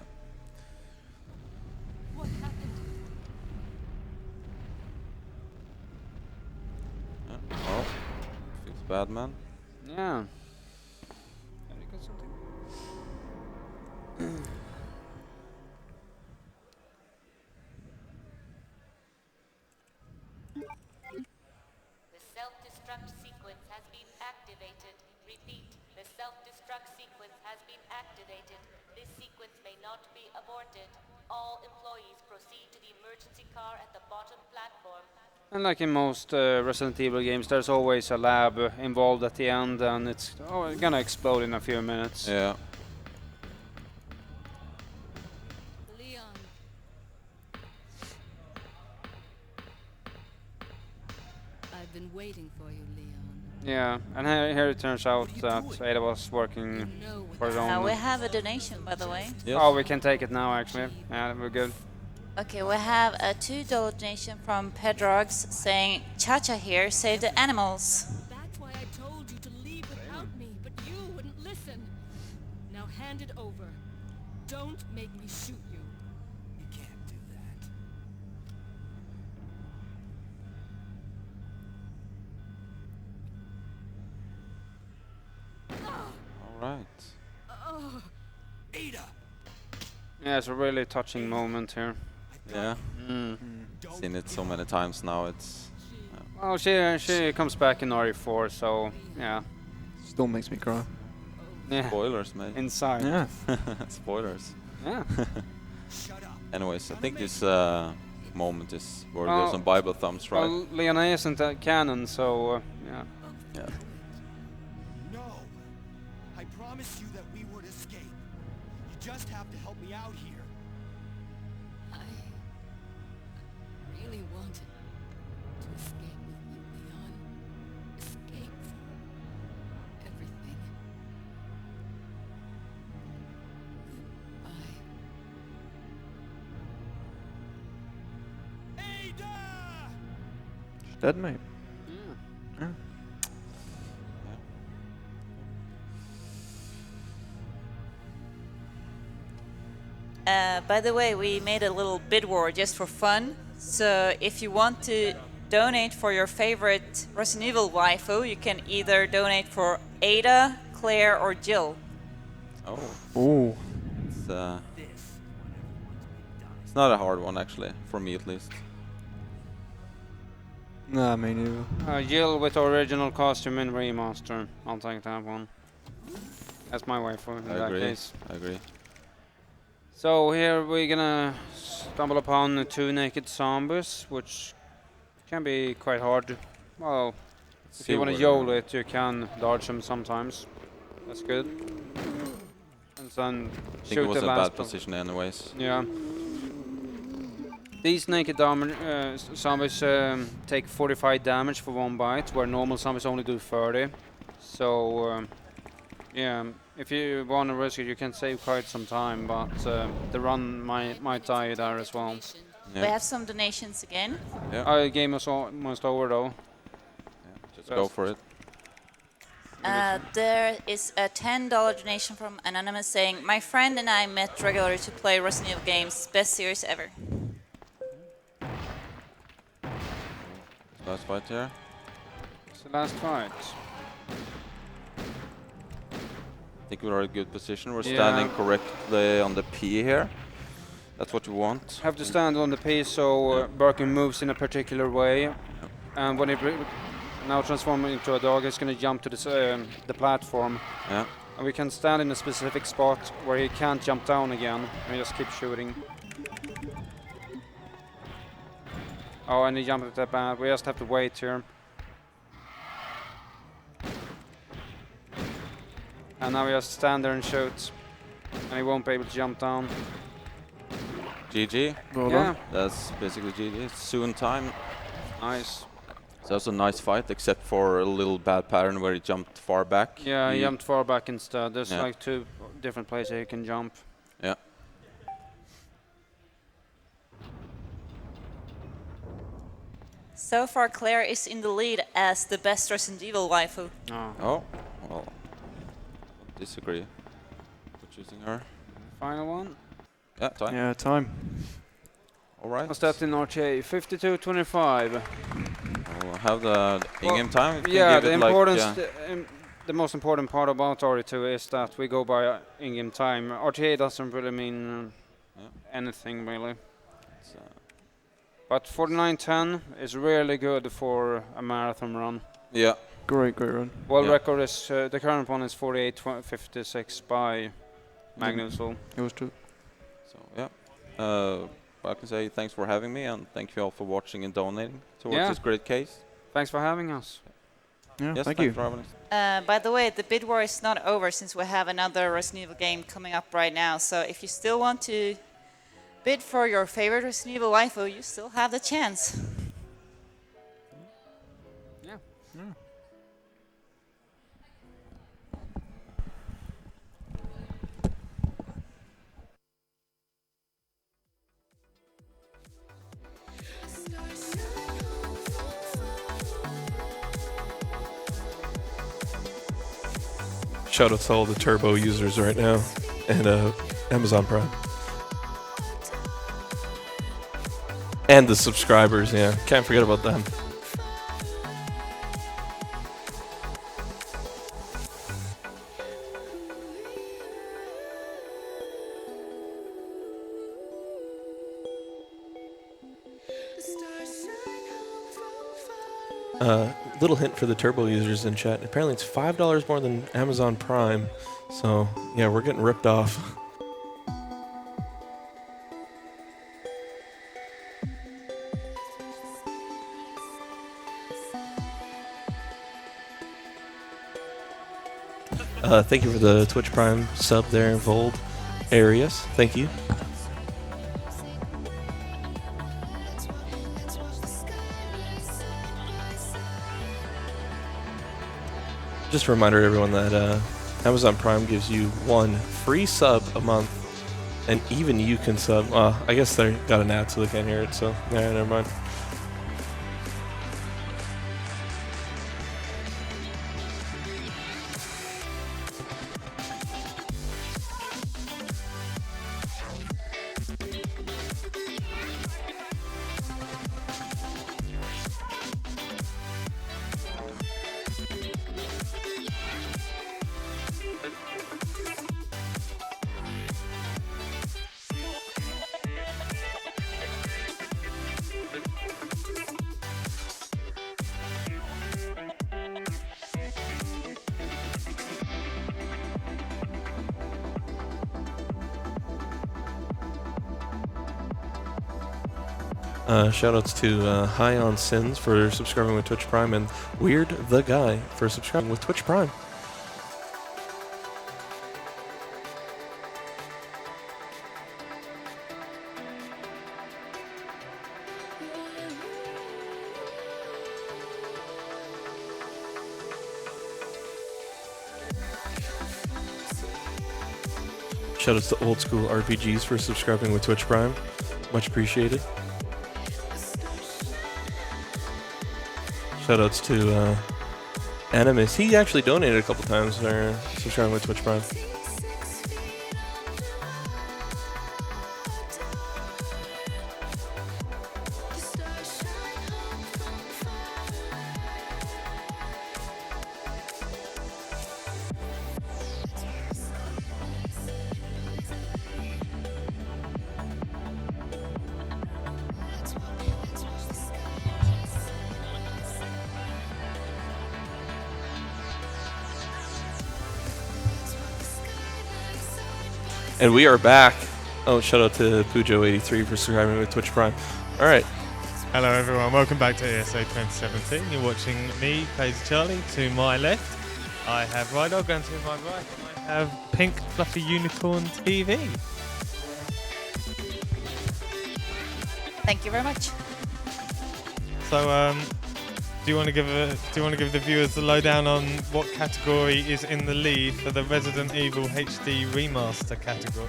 What happened? Oh, feels bad, man. Yeah. Have you got something? The self-destruct sequence has been activated. Repeat, the self-destruct sequence has been activated. This sequence may not be aborted. All employees proceed to the emergency car at the bottom platform. And like in most Resident Evil games, there's always a lab involved at the end, and it's gonna explode in a few minutes. Yeah. Leon. I've been waiting for you, Leon. Yeah, and here it turns out that Ada was working You know what for his own. We have a donation, by the way. Yes. Oh, we can take it now, actually. Yeah, we're good. Okay, we have a $2 donation from Pedrogs saying, Chacha here, save the animals. That's why I told you to leave without me, but you wouldn't listen. Now hand it over. Don't make me shoot you. You can't do that. All right. Ada! Yeah, it's a really touching moment here. Yeah. Mm. Seen it so many times now. It's Well, she comes back in RE4, so yeah. Still makes me cry. Yeah. spoilers, mate. Inside. Yeah. Spoilers. Yeah. Shut up. Anyways, I think this moment is worthy Oh, of some Bible thumbs, right? Well, Leona isn't canon, so yeah. Yeah. No. I promised you that we would escape. You just have to help me out here. I really wanted to escape with you, Leon. Escape from everything. Ada! She's dead, mate. Yeah. Yeah. By the way, we made a little bid war just for fun. So if you want to donate for your favorite Resident Evil waifu, you can either donate for Ada, Claire, or Jill. Oh, Ooh. it's not a hard one actually, for me at least. Nah, me neither. Jill with original costume in remaster. I'll take that one. That's my waifu in that case. I agree. So here we're gonna stumble upon the 2 naked zombies, which can be quite hard. Well, if you want to YOLO it, you can dodge them sometimes. That's good. And then I think shoot it was the a last bad position anyways. Yeah. These naked zombies take 45 damage for 1 bite, where normal zombies only do 30. So, yeah, if you want to risk it, you can save quite some time, but the run might die there as well. We have some donations again. Yeah. The game is almost over though. Yeah, just go for it. There is a $10 donation from Anonymous saying, "My friend and I met regularly to play Resident Evil games. Best series ever." Last fight here. It's the last fight. I think we're in a good position. We're standing correctly on the P here. That's what you want. Have to stand on the P so Birkin moves in a particular way. And when it now transforms into a dog, it's going to jump to the platform. Yeah. And we can stand in a specific spot where he can't jump down again. And just keep shooting. Oh, and he jumped at that bad. We just have to wait here. And now we just stand there and shoot. And he won't be able to jump down. GG. Well Yeah. done. That's basically GG. It's soon time. Nice. So that was a nice fight, except for a little bad pattern where he jumped far back. Yeah, he jumped far back instead. There's Yeah. like 2 different places you can jump. Yeah. So far, Claire is in the lead as the best Resident Evil waifu. Oh, well, disagree with choosing her. Final one. Yeah, time. Yeah, time. All right. What's that in RTA? 52:25. We'll have the in-game time. We can Yeah, give the it like, importance, yeah. the most important part about RE2 is that we go by in-game time. RTA doesn't really mean anything really. But 49:10 is really good for a marathon run. Yeah. Great run. World record is the current one is 48:56 by Magn00zl. It was true. So yeah, I can say thanks for having me, and thank you all for watching and donating towards this great case. Thanks for having us. Yeah, Yes, thank thanks you. for having us. By the way, the bid war is not over since we have another Resident Evil game coming up right now. So if you still want to bid for your favorite Resident Evil waifu, you still have the chance. Yeah. Shout out to all the Turbo users right now and Amazon Prime. And the subscribers, yeah. Can't forget about them. Little hint for the Turbo users in chat. Apparently it's $5 more than Amazon Prime. So, yeah, we're getting ripped off. Thank you for the Twitch Prime sub there, Vold Arias. Thank you. Just a reminder to everyone that Amazon Prime gives you 1 free sub a month, and even you can sub. I guess they got an ad so they can't hear it, so yeah, never mind. Shoutouts to High on Sins for subscribing with Twitch Prime, and Weird the Guy for subscribing with Twitch Prime. Shoutouts to Old School RPGs for subscribing with Twitch Prime. Much appreciated. Shoutouts to Animus. He actually donated a couple times for subscribing with Twitch Prime. And we are back. Oh, shout out to Pujo83 for subscribing with Twitch Prime. All right. Hello, everyone. Welcome back to ESA 2017. You're watching me, Crazy Charlie. To my left, I have Rydog, and to my right, I have Pink Fluffy Unicorn TV. Thank you very much. So, do you want to give the viewers the lowdown on what category is in the lead for the Resident Evil HD remaster category?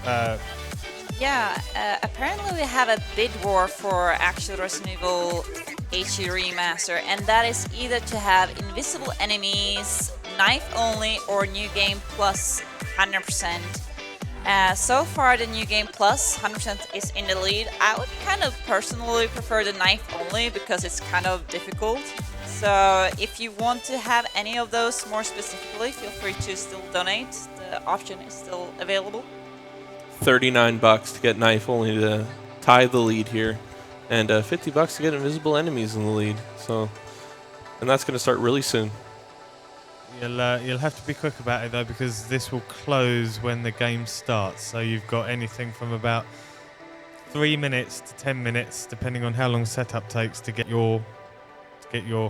Apparently we have a bid war for actual Resident Evil HD remaster, and that is either to have invisible enemies, knife only, or new game plus 100%. So far, the new game plus 100% is in the lead. I would kind of personally prefer the knife only because it's kind of difficult. So if you want to have any of those more specifically, feel free to still donate. The option is still available. $39 to get knife only to tie the lead here, and $50 to get invisible enemies in the lead. So, and that's going to start really soon. You'll have to be quick about it though, because this will close when the game starts. So you've got anything from about 3 minutes to 10 minutes, depending on how long setup takes to get your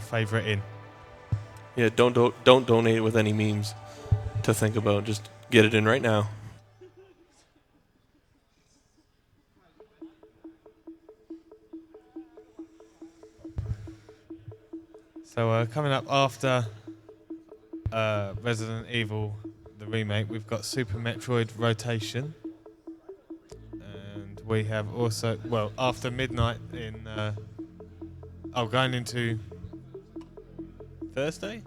favorite in. Yeah, don't donate with any memes to think about. Just get it in right now. So coming up after Resident Evil, the remake, we've got Super Metroid Rotation. And we have also, well, after midnight in... going into Thursday?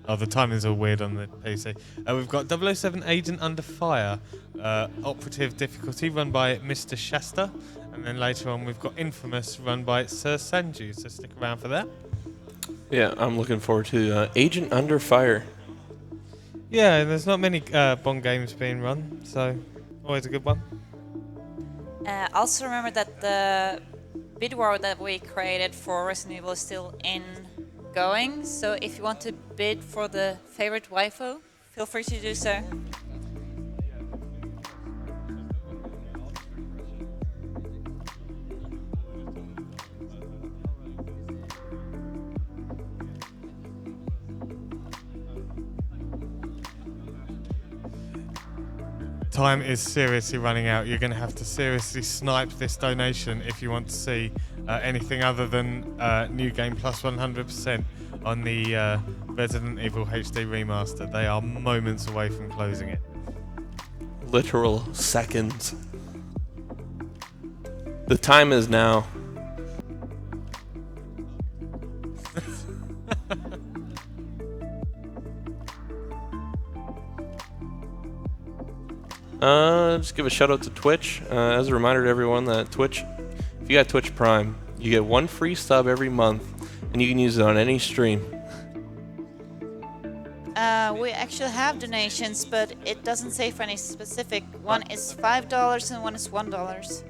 Oh, the timing's all weird on the PC. We've got 007 Agent Under Fire, operative difficulty, run by Mr. Shasta. And then later on we've got Infamous, run by Sir Sanju, so stick around for that. Yeah, I'm looking forward to Agent Under Fire. Yeah, and there's not many Bond games being run, so always a good one. Also remember that the bid war that we created for Resident Evil is still going, so if you want to bid for the favorite waifu, feel free to do so. Time is seriously running out. You're going to have to seriously snipe this donation if you want to see anything other than new game plus 100% on the Resident Evil HD remaster. They are moments away from closing it. Literal seconds. The time is now. Just give a shout out to Twitch. As a reminder to everyone that Twitch, if you got Twitch Prime, you get 1 free sub every month, and you can use it on any stream. We actually have donations, but it doesn't say for any specific. One is $5 and one is $1.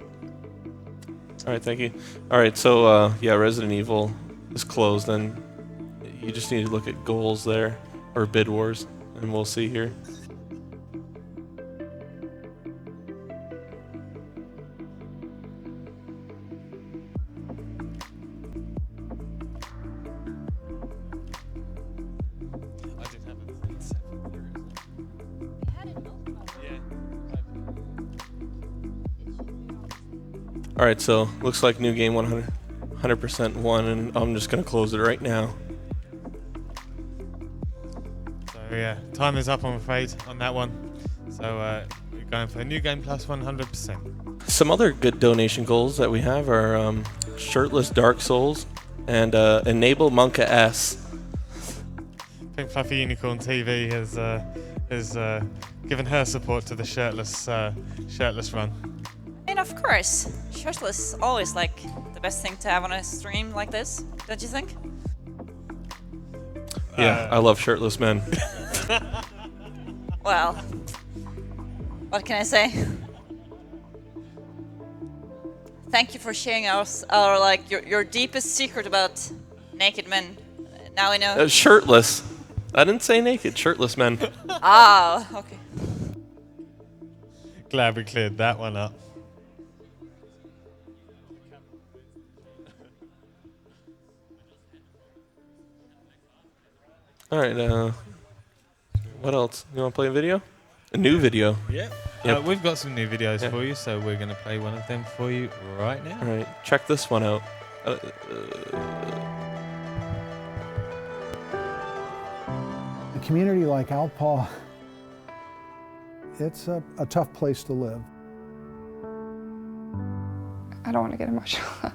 Alright, thank you. Alright, so yeah, Resident Evil is closed, and you just need to look at goals there, or bid wars, and we'll see here. All right, so looks like new game 100% won, and I'm just gonna close it right now. So yeah, time is up, I'm afraid, on that one. So we're going for new game plus 100%. Some other good donation goals that we have are shirtless Dark Souls and enable Monka S. I think Fluffy Unicorn TV has given her support to the shirtless run. I mean, of course, shirtless is always like the best thing to have on a stream like this, don't you think? Yeah, I love shirtless men. Well, what can I say? Thank you for sharing our like your deepest secret about naked men. Now we know. Shirtless. I didn't say naked. Shirtless men. Ah, okay. Glad we cleared that one up. All right. What else? You want to play a video? A new video. Yeah. Yep. We've got some new videos for you, so we're going to play one of them for you right now. All right. Check this one out. A community like Alpaw, it's a tough place to live. I don't want to get emotional.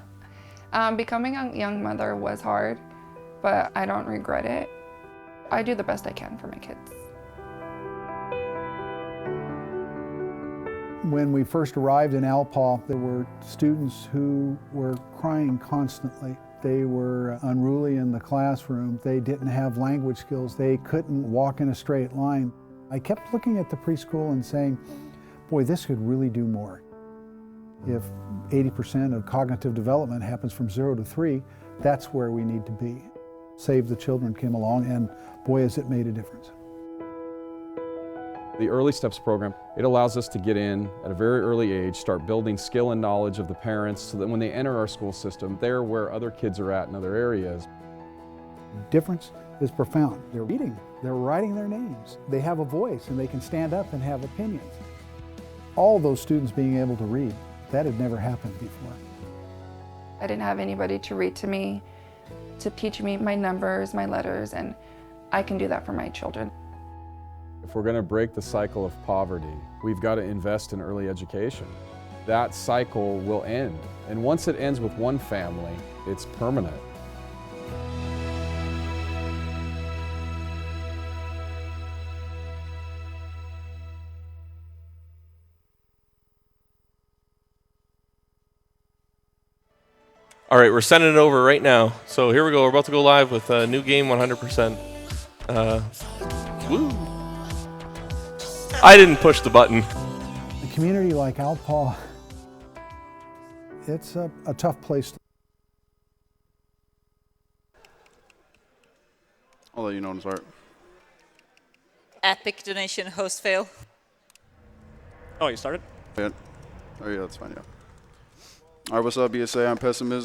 Becoming a young mother was hard, but I don't regret it. I do the best I can for my kids. When we first arrived in Alpaw, there were students who were crying constantly. They were unruly in the classroom. They didn't have language skills. They couldn't walk in a straight line. I kept looking at the preschool and saying, boy, this could really do more. If 80% of cognitive development happens from 0 to 3, that's where we need to be. Save the Children came along, and boy, has it made a difference. The Early Steps program, it allows us to get in at a very early age, start building skill and knowledge of the parents so that when they enter our school system, they're where other kids are at in other areas. The difference is profound. They're reading, they're writing their names. They have a voice and they can stand up and have opinions. All those students being able to read, that had never happened before. I didn't have anybody to read to me, to teach me my numbers, my letters, and I can do that for my children. If we're going to break the cycle of poverty, we've got to invest in early education. That cycle will end, and once it ends with one family, it's permanent. All right, we're sending it over right now. So here we go. We're about to go live with a new game 100%. Woo! I didn't push the button. A community like Alpaw, it's a tough place to... I'll let you know when to start. Epic donation host fail. Oh, you started? Yeah. Oh yeah, that's fine, yeah. Alright, what's up, BSA? I'm Pessimist.